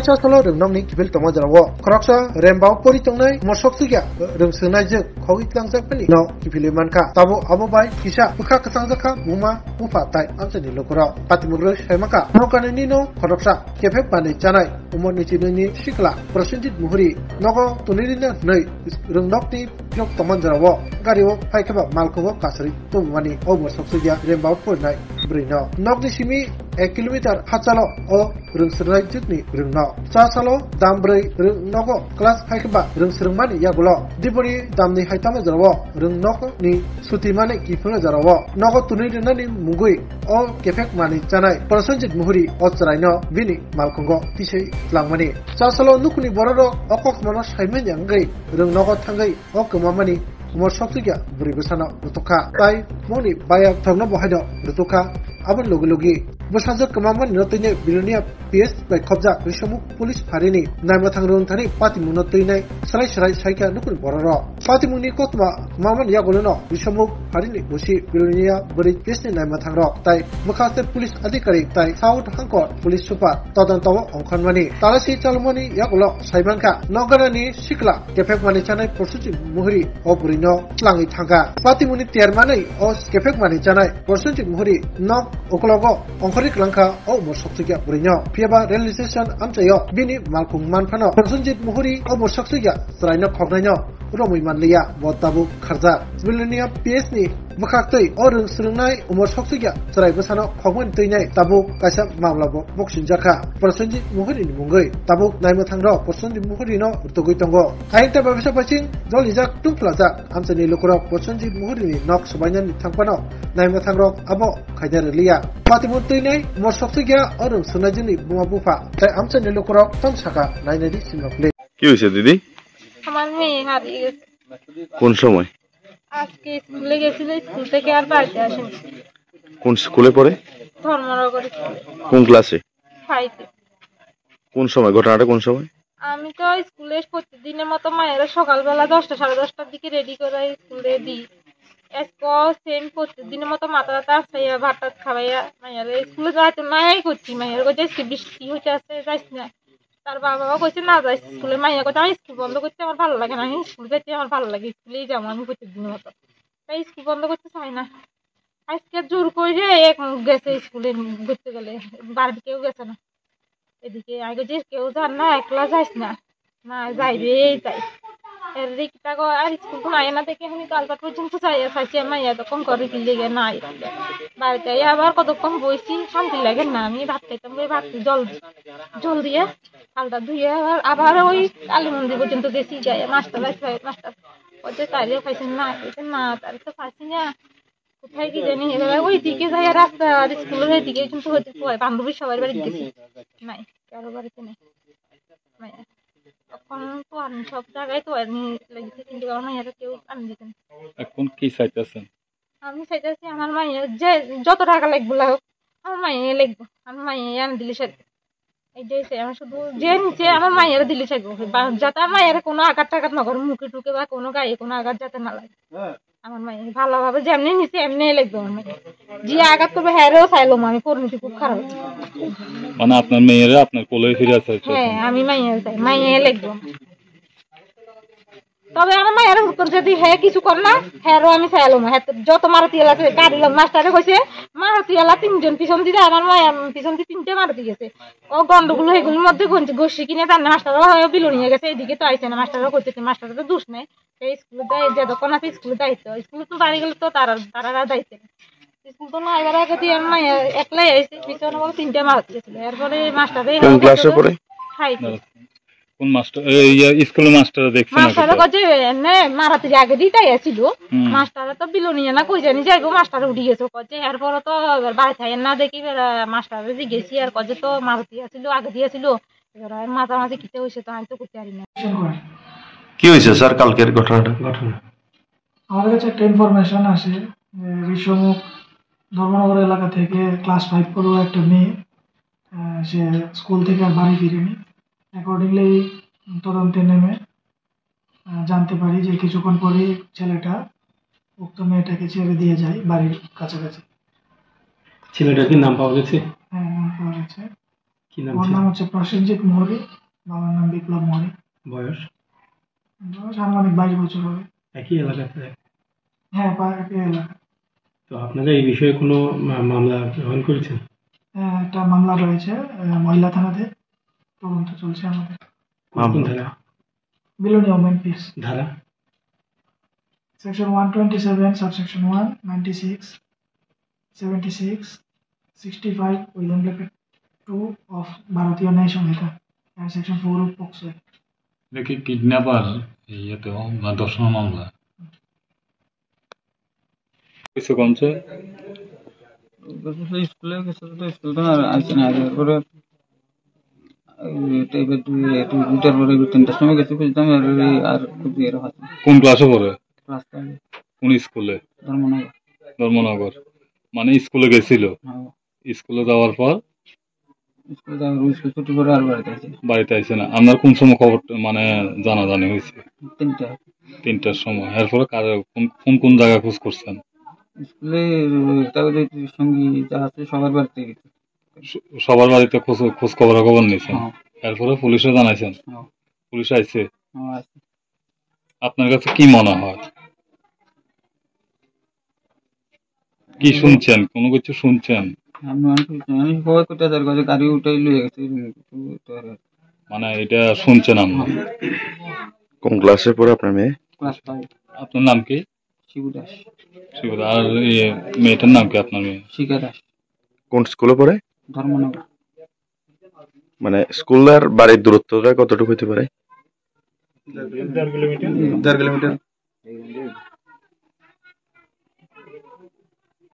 Salo rừng nong ni kibil toma jarawo khraksa rembao pori tongnai mosok suya rừng sunai je khoi tlang jak pani no kipili manka tabo abo bai kisa bukha kasang jaka buma bufa tai amsani lokora patimugro shaimaka nokane ni no khraksa kefek pani chanai umon ni chinini sikla prasenjit muhuri nogo tunirina nei rừng nok ni yok toma jarawo gario phaikaba malkobo kasari tumani o mosok suya rembao pornai brino nok ni simi 1 kilometer hachalo o rừng sunai jikni rừng no Sasalo dambrei rừng nogo class haikba rừng srungmani yagulo dibori damni haitama jarawo rừng nogo ni sutimani kifuna jarawo nogo tunirina ni mungui o kefek mani chanai prasenjit muhuri o charaino bini malkongo tisei tlangmani Sasalo nukuni bororo okok mono saimen yangai rừng nogo thangai o kemamani umor soktiga buri besana rutuka tai moni bayak thangna bohaido rutuka abon logi Besajak kemaman notinya bilonia PS by khobja rishamuk police pharini naima thangrung thani patimu notinai sarai saika nukun bororo patimu ni kotma maman yagolono rishamuk pharini busi bilonia bari PS ni naima thangro tai mukhaste police adhikari tai south hangkot police super todantawa ongkhanmani talasi chalmani yagolo saibanka nogarani sikla kefek mani chanai porsuji muhuri oburino tlangi thanga patimu ni tiermanai o kefek mani chanai porsuji muhuri nok okologo Langka o morsoksuya brinyo piaba realization amchayo bini malkung manphano Prasenjit muhuri o morsoksuya sraino khognaino romui manliya botabu kharja bilonia PS ni bukhaktei o rung srungnai umor soksuya srai besano khogman teinai tabu kaisa mamlabo boksinjaka Prasenjit muhuri ni mungoi tabu naima thangro Prasenjit muhuri no urtugui tongo aita babasa paching jolijak tungplaja amchani lokoro Prasenjit muhuri ni nok subainan ni thangpano naima thangro abo khaidar Patimun teinai morsoksuya o rung sunajini buma bufa tai amchani lokoro tonsaka nainadi sinokle কি হয়েছে দিদি আমার মেয়ে হারিয়ে গেছে কোন সময় আজকে স্কুলে গেছিল স্কুল থেকে আর বাড়িতে আসেনি কোন স্কুলে পড়ে ধর্মনগর স্কুলে কোন ক্লাসে 5 কোন সময় ঘটনাটা কোন সময় আমি তো স্কুলে প্রতিদিনের মতো মায়েরা সকালবেলা 10টা 10:30টার দিকে রেডি করে স্কুলে দিই সেম প্রতিদিনের মতো মাথা আসাইয়া ভাত খাওয়াইয়া মায়েরা স্কুলে যাইতে নাই করছি মায়ের কাছে বৃষ্টি হচ্ছে আসতে যাইস না তার বাবা কইছে না যাই স্কুলে মাইয়া কথা স্কুল বন্ধ করতে আমার ভালো লাগে না স্কুল যেতে আমার ভালো লাগে স্কুলেই যাবো আমি প্রত্যেকদিনের মতো তাই স্কুল বন্ধ করতে চাই না আজকে জোর করে এক গেছে স্কুলে ঘুরতে গেলে বাড়িতে কেউ গেছে না এদিকে আগে যে কেউ যান না একলা যাইস না না যাই রে যাই এর রিক্তা গো আর স্কুল তো নাই না দেখে আমি কালপাট পর্যন্ত চাইছি মাইয়া তখন করে কি লেগে নাই বাড়িতে আবার কতক্ষণ বইছি শান্তি লাগে না আমি ভাত খাইতাম ভাত জল দিয়ে হালটা ধুয়ে আবার ওই কালী মন্দির পর্যন্ত গেছি যাই মাস্টার ওই তাইলে খাইছেন না না তার তো খাইছি না কোথায় কি জানি এবার ওই দিকে যাই রাস্তা স্কুলের ওইদিকে কিন্তু হতে বান্ধবীর সবার বাড়ি গেছি নাই কারো বাড়িতে নেই তখন তো আমি সব জায়গায় তো আমি লেগেছি কিন্তু আমার মাইয়াটা কেউ আনি দিতেন এখন কি চাইতেছেন আমি চাইতেছি আমার মাইয়া যে যত টাকা লাগবে হোক আমার মাইয়া লাগবে আমার মাইয়া আনি দিলে সাথে এইটাই আমার শুধু যে নিচে আমার মাইয়ারা দিলে চাইবো যাতে আমার মাইয়ারা কোনো আঘাত টাঘাত না করে মুখে টুকে বা কোনো গায়ে কোনো আঘাত যাতে না লাগে আমার মাইয়া ভালোভাবে যেমনি নিচে এমনি লাগবে আমার মাইয়া যে আঘাত করবে হ্যারেও চাইলাম আমি পরিণতি খুব খারাপ মানে আপনার মেয়েরা আপনার কোলে ফিরে আসছে হ্যাঁ আমি মাইয়া চাই মাইয়া লাগবে তবে আমার মায়ের উত্তর যদি হ্যাঁ কিছু কর না হ্যাঁ আমি চাইলাম হ্যাঁ যত মারুতিওয়ালা আছে গাড়ি মাস্টারে কইছে মারুতিওয়ালা 3জন পিছন দিতে আমার মায়া পিছন দিয়ে 3টে মারুতি গেছে ও গন্ডগুলো এগুলোর মধ্যে গোষ্ঠী কিনে তার মাস্টারও হয়ে বিলো নিয়ে গেছে এইদিকে তো আইসে না মাস্টারও করতেছে মাস্টারের তো দোষ নেই সেই স্কুলে যে দোকান আছে স্কুলে দায়িত্ব স্কুলে তো বাড়ি গেলে তো তারা দায়িত্ব স্কুল তো না এবার আগে দিয়ে মায়া একলাই আইসে পিছনে বলে 3টে মারুতি গেছিল এরপরে মাস্টারে কোন ক্লাসে পড়ে কোন মাস্টার স্কুল মাস্টার দেখছেন মাস্টারে কইছে এনে মারাতির আগে দিটাই আছিল মাস্টারে তো বিলোনিয়া না কই জানি যাইবো মাস্টারে উঠি গেছে কইছে এরপর তো বাড়ি থাকেন না দেখি মাস্টারে যে গেছি আর কইছে তো মারুতি আছিল আগে দিয়েছিল এবার মাঝামাঝি কিতে হইছে তো আমি তো করতে পারি না কি হয়েছে স্যার কালকের ঘটনা আমাদের কাছে একটা ইনফরমেশন আসে ঋষমুখ ধর্মনগর এলাকা থেকে ক্লাস 5 পড়ুয়া একটা মেয়ে সে স্কুল থেকে আর বাড়ি ফিরেনি অ্যাকর্ডিংলি তদন্তে নেমে জানতে পারি যে কিছুক্ষণ পরেই ছেলেটা উক্ত মেয়েটাকে ছেড়ে দিয়ে যায় বাড়ির কাছাকাছি। ছেলেটার কি নাম পাওয়া গেছে? হ্যাঁ, নাম পাওয়া গেছে। কি নাম ওর ছিল? নাম হচ্ছে প্রসেনজিৎ মোহরি, বাবার নাম বিপ্লব মোহরি। বয়স? বয়স আনুমানিক 22 বছর হবে। একই এলাকাতে? হ্যাঁ, একই এলাকা। তো আপনারা এই বিষয়ে কোনো মামলা গ্রহণ করেছেন? হ্যাঁ, একটা মামলা রয়েছে মহিলা থানাতে, তদন্ত চলছে আমাদের। কোন ধারা? বিলোনিয়া ওমেন পিস ধারা? Section 127 subsection 1 96 76 65 within bracket 2 of ভারতীয় ন্যায় সংহিতা and section 4 of POCSO Act। দেখি কিডন্যাপার ইয়েতেও বা দর্শন মামলা কিছু কমছে। স্কুলে গেছে তো স্কুল তো আর আসছে না, এরপরে দুটার পরে 3টার সময় গেছে খুঁজতাম, আর খুঁজি এর হাতে কোন ক্লাসে পড়ে? ক্লাস কোন স্কুলে? ধর্মনগর। ধর্মনগর। মানে স্কুলে গেছিল, হ্যাঁ, স্কুলে যাওয়ার পর স্কুলে যাওয়ার স্কুল ছুটি করে আর বাড়িতে আছে। বাড়িতে আইছে না। আপনার কোন সময় খবর মানে জানাজানি হয়েছে? 3টা। 3টার সময়। এরপরে কোন কোন জায়গায় খোঁজ করছেন? স্কুলে একটা সঙ্গী যা আছে সবার বাড়িতে গেছে। সবার বাড়িতে খোঁজ খবর নিয়েছেন? হ্যাঁ। এরপরে পুলিশে জানাইছেন? হ্যাঁ। পুলিশ আইছে? হ্যাঁ, আছে। আপনার কাছে কি মনে হয়, কি শুনছেন, কোনো কিছু শুনছেন? আমি খবর করতে যার কাছে গাড়ি উঠাই লয়ে গেছে, মানে এটা শুনছেন আপনি? কোন ক্লাসে পড়ে আপনার মেয়ে? ক্লাস 5। আপনার নাম কি? শিবু দাস। শিবদা। আর মেয়েটার নাম কি আপনার মেয়ে? শিখা দাস। কোন স্কুলে পড়ে? ধর্মনগর। মানে স্কুল আর বাড়ির দূরত্বটা কতটুকু হতে পারে? 1.5 কিলোমিটার।